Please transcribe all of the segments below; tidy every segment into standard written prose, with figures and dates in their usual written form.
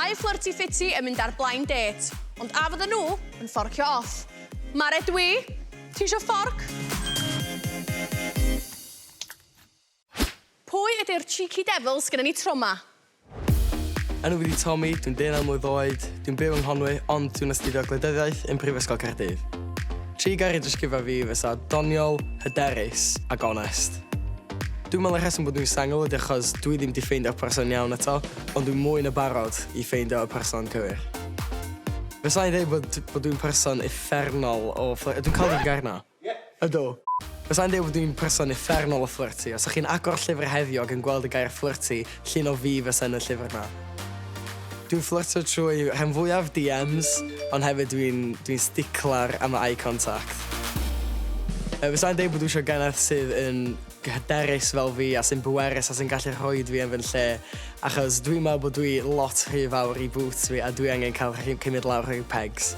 dau flirty ffiti yn mynd ar blind date, ond a fydden nhw yn fforcio off. Mared Tisho Fforc. Pwy ydy'r cheeky devils gyda ni tro ma? Enw fi di Tomi, dwi'n 19 mlwydd oed, dwi'n byw yng Nghonwy, ond dwi'n astudio gwleidyddiaeth yn Prifysgol Caerdydd. Tri gair ddisgrifio fi fysa doniol, hyderus ac onest. Dwi'n meddwl y rheswm bod dwi'n sengl ydy achos dwi ddim di ffeindio'r person iawn eto, ond dwi'n mwy na barod I ffeindio y person cywir. Fysa i'n dweud bod dwi'n person effernol o fflirty. Dwi'n cael ei gair na? Ie. Ydw. Fysa i'n dweud bod dwi'n person effernol o fflirty. Os ydych chi'n agor llyfr heddiw ac yn gweld y gair fflirty, llun o fi fysa yn y llyfr na. Dwi'n fflirtio trwy rhan fwyaf DMs, ond hefyd dwi'n sticlar am eye contact. Fysa i'n dweud bod dwi eisiau geneth sydd yn hyderus fel fi a sy'n bwerus a sy'n gallu rhoi fi yn fy lle, achos dwi'n meddwl bod dwi lot rhy fawr I boots fi a dwi angen cael cymryd lawr rhyw pegs.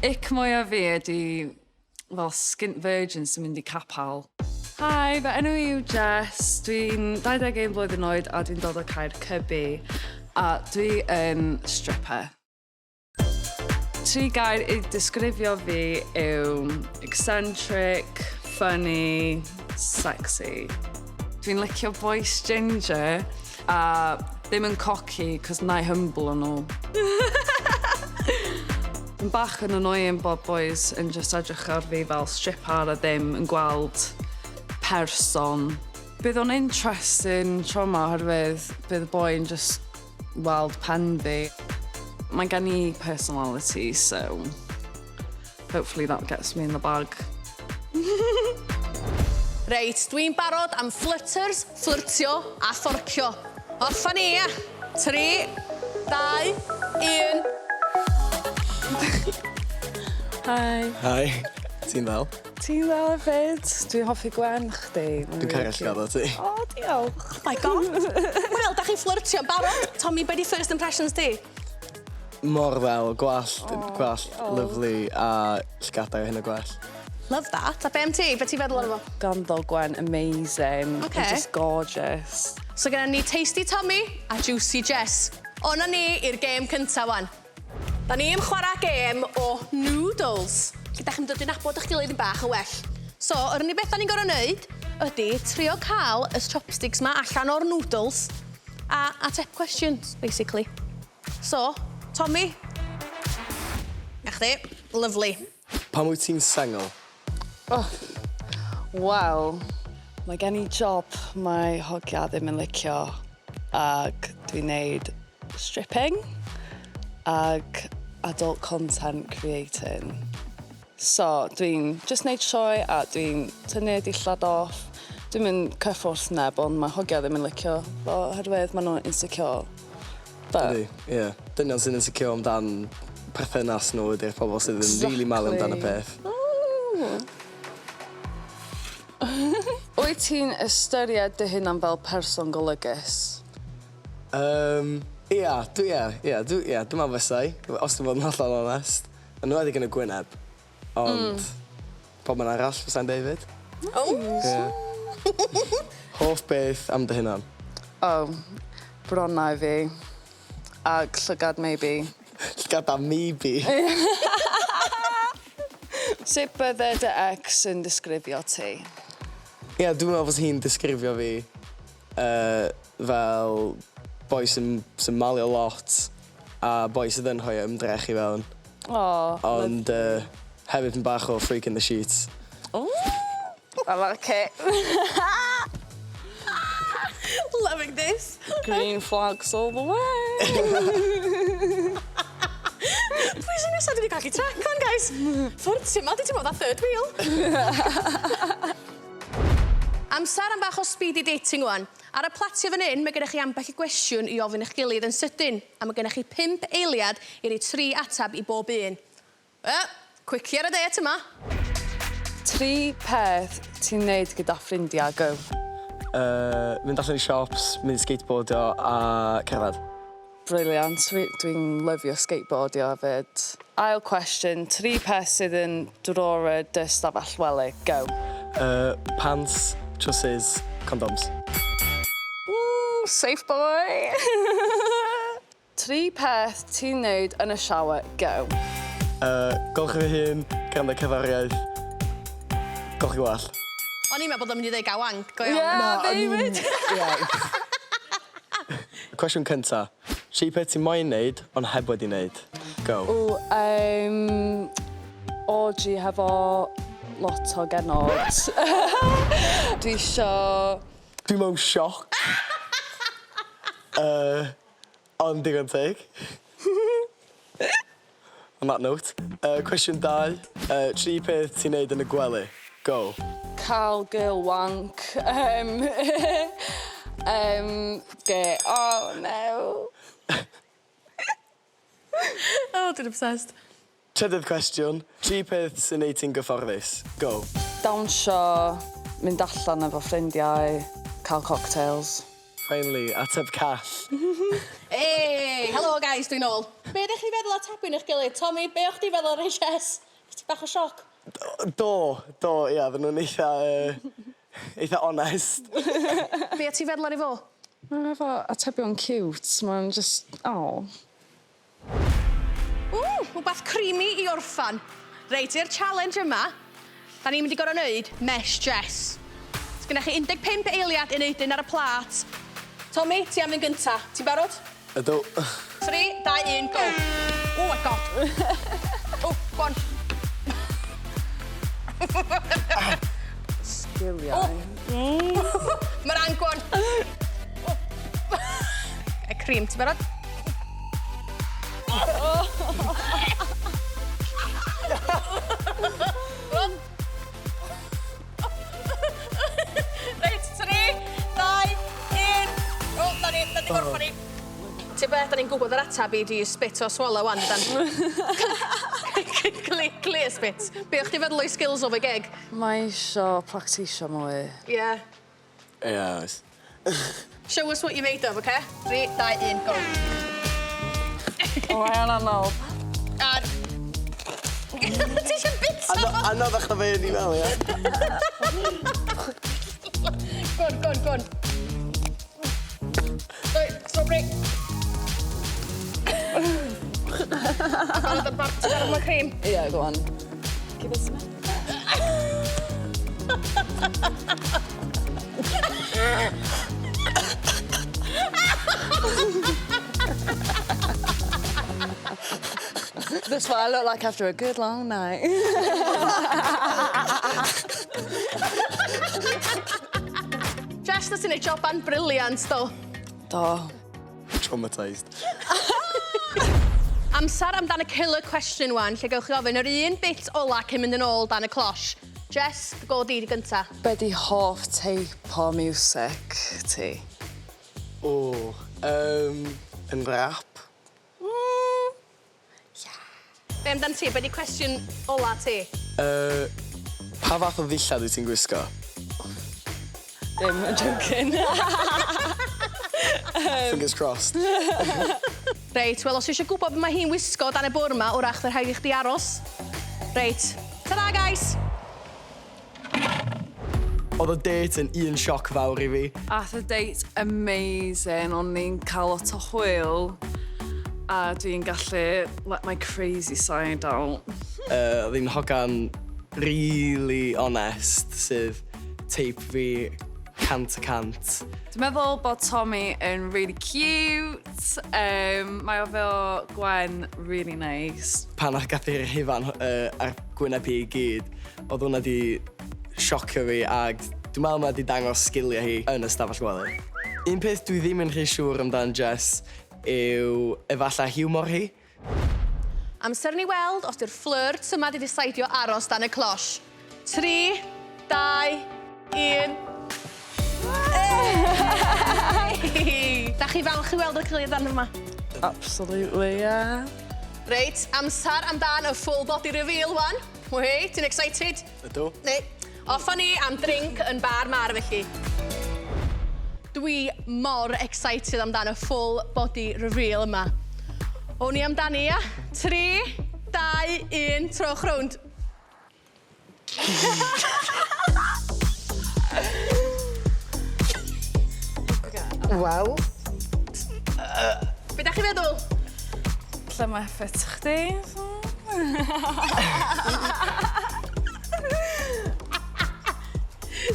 Mwyaf fi ydy fel skint virgin sy'n mynd I capal. Hi, fy enw yw Jess. Dwi'n 21 blwyddyn oed a dwi'n dod o Caerdydd a dwi yn stripar. Tri gair I disgrifio fi yw eccentric, funny, sexy. Dwi'n licio boys ginger a ddim yn cocky cos na I humble nhw. Yn bach yn annoying bod boys yn just edrych ar fi fel stripar a ddim yn gweld person. Bydd o'n interesting tro ma oherwydd bydd y boi yn just weld pen fi. Mae gen I personality, so hopefully that gets me in the bag. Reit, dwi'n barod am flitters, flirtio a fforcio. Orffan ni, ia. 3, 2, 1. Hi. Hi, ti'n fel? Ti'n ddel hefyd? Dwi'n hoffi gwen chdi. Dwi'n cael gada ti. O, diolch. Oh my god. Wel, da chi flirtio barod. Tommy, be di first impressions di? Mor fel, gwallt, lyflu a llgadau hyn o gwell. Love that. A be am ti? Be ti'n feddwl o'n efo? Ganddo gwen amazing. Okay. Just gorgeous. So gyda ni Tasty Tommy a Juicy Jess. Ona ni i'r gêm cynta wan. Da ni yn chwarae gêm o noodles. Gyda chi'n dod i'n nabod eich gilydd yn bach yn well. So, yr unig beth da ni'n gorau wneud ydy trio cael y chopsticks ma allan o'r noodles a ateb questions, basically. So, Tommy. A chdi, lovely. Pam wyt ti'n sengl? Oh, wel, mae gen I job mae hogia ddim yn licio ac dwi'n neud stripping ac adult content creating. So, dwi'n just neud sioe a dwi'n tynnu dillad off. Dwi'n mynd cyffwrdd neb, ond mae hogia ddim yn licio oherwydd maen nhw'n insecure. Ydy, ie. Dynion sy'n insecure amdan perthynas nhw ydy'r pobl sydd yn really mal amdan y peth. Wyt ti'n ystyried dy hunan fel person golygus? Dwi'n meddwl fysau, os dwi'n bod yn hollol onest. Yn wedi yn y gwyneb, ond pob yn arall fysau'n David. Hoff beth am dy hunan? Bronnau fi. Ag llygad maybe. Llygad am maybe? Sut bydde dy ex yn disgrifio ti? Ie, dwi'n meddwl fod hi'n disgrifio fi fel boi sy'n malio lot a boi sydd yn rhoi ymdrech I fewn. Ond hefyd yn bach o freak in the sheets. I like it. Loving this. Green flags all the way. Pwy sy'n nesaf dwi wedi gallu trac on, guys? Ffwrtio ma, di ti'n meddwl third wheel. Amser am bach o speedy dating wan. Ar y platio fan hyn, mae gennych chi ambell I gwestiwn I ofyn eich gilydd yn sydyn. A mae gennych chi 5 eiliad I roi 3 ateb I bob un. Quickie ar y dêt yma. 3 peth ti'n neud gyda ffrindiau, go. Mynd allan I shops, mynd skateboardio a cerdded. Brilliant. Dwi'n lyfio skateboardio hefyd. Ail question, 3 peth sydd yn drora dy stafell wely, go. Pants, trowsus, condoms. safe boy. 3 peth ti'n neud yn y shower, go. Golchi fy hun, gwrando cerddoriaeth. Golchi wall. O'n i'n meddwl bod o'n mynd i ddeud gael wank, go iawn. Yeah, David. Cwestiwn cynta. 3 peth ti'n moyn neud, ond heb wedi neud. Go. Orgy hefo lot o genod. Dwi isio... Dwi mewn sioc. Ond digon teg. On that note. Cwestiwn 2. 3 peth ti'n neud yn y gwely. Go. Cael girl wank. Oh no. Oh, dwi'n obsessed. Trydydd cwestiwn. 3 peth sy'n neud ti'n gyfforddus. Go. Dawnsio, mynd allan efo ffrindiau, cael cocktails. Finally, ateb call. Hey, hello guys, dwi'n ôl. Be ydych chi feddwl atebyn eich gilydd? Tomi, be o'ch chi feddwl o'r Jess? Ti bach o sioc? Do, ia, fy nhw'n eitha honest. Be o ti feddwl ar ei fo? Mae'n efo atebion cute, mae'n just... Oh. Rhywbeth creamy i orffan. Reit, i'r challenge yma, da ni'n mynd i gorau wneud mesh Jess. Sgynna chi 15 eiliad i wneud un ar y plat. Tomi, ti am yn gynta. Ti'n barod? Ydw. 3, 2, 1, go. Oh my god. Oh, go on. Sgiliau. Mae'r angwan. Y cream, ti'n barod? Reit, 3, 2, 1. O, da ni gorffan ni. Ti'n beth, da ni'n gwybod yr atab i di spit o swallow wan, dan. Clear spit. Be o'ch ti feddwl o'i skills o fe geg? Mae isio practisio mwy. Yeah. Ia, oes. Show us what you made of, okay? 3, 2, 1, go. O, mae'n anodd. A... Ti eisiau bits o? Anoddach na fe ni fel, ia? Go on. Stop break. Ti'n barod mae cream? Ie, go on. Give us a That's what I look like after a good long night. Jess, that's in a job and brilliant, do. Do. Traumatised. Amser amdan y killer question wan, lle gewch chi ofyn yr un bit ola cyn mynd yn ôl dan y cloche. Jess, go di gynta. Be di hoff teip o music ti? O, yn rap. Be amdan ti? Be di cwestiwn ola ti? Pa fath o ddillad wyt ti'n gwisgo? Dim yn joking. Fingers crossed. Reit, wel, os eisiau gwybod beth mae hi'n wisgo dan y bwr yma, wrach fydd rhaid i chdi aros. Reit, ta-da, guys! Oedd y dêt yn un sioc fawr i fi. Ath y date amazing, ond ni'n cael lot o hwyl. A dwi'n gallu let my crazy side out. Oedd hi'n hogan really honest, sydd teip fi cant y cant. Dwi'n meddwl bod Tomi yn really cute. Mae o fel Gwen really nice. Pan gath i'r hifan ar gwyneb i gyd, oedd hwnna di siocio fi ag dwi'n meddwl mae di dangos sgiliau hi yn y stafell gwely. Un peth dwi ddim yn rhy siŵr amdan Jess yw efallai hiwmor hi. Amser ni weld os di'r flirts yma di decidio aros dan y cloche. 3, 2, 1... Da chi falch i weld y gilydd dan yma? Absolutely, yeah. Reit, amser amdan y full body reveal wan. Wei, ti'n excited? Ydw. Ne, offa ni am drink yn bar mar felly. Dwi mor excited amdan y full body reveal yma. O'n i amdani, ia? 3, 2, 1, trowch rownd. Wel. Be da chi feddwl? Lle mae effet chdi?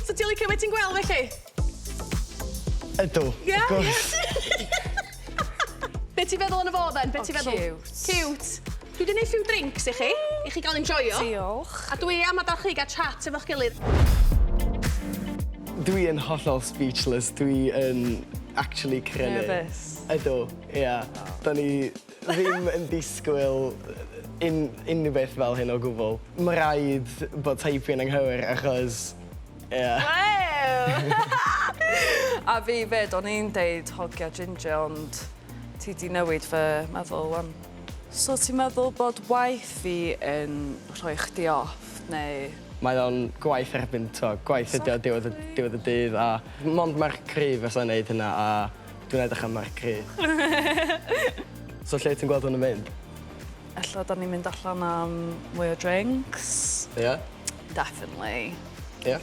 So ti'n licio beth ti'n gweld felly? Ydw, Ie? of course. Be ti'n feddwl yn y fo then? Be ti'n feddwl? Cute. Cute. Dwi wedi gwneud few drinks i chi gael enjoyo. Diolch. A dwi am adael chi gael chat efo'ch gilydd. Dwi yn hollol speechless. Dwi yn actually crynu. Nervous. Ydw, ie. Da ni ddim yn disgwyl unrhyw beth fel hyn o gwbl. Mae rhaid bod teipio'n anghywir achos... Ie. A fi fed, o'n i'n deud hogia ginger, ond ti di newid fy meddwl wan. So ti'n meddwl bod waith fi yn rhoi chdi off, neu... Mae o'n gwaith erbyn to, gwaith ydi o diwedd y dydd a mond marc cry fysa'n neud hynna a dwi'n edrych am marc cry. So lle ti'n gweld hwn yn mynd? Ella da ni'n mynd allan am mwy o drinks. Ie? Definitely. Ie?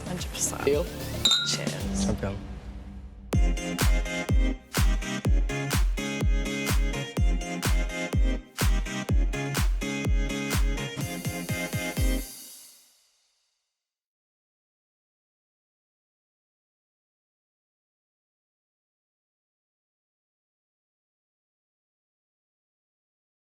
100%. Deal? Cheers. Champion.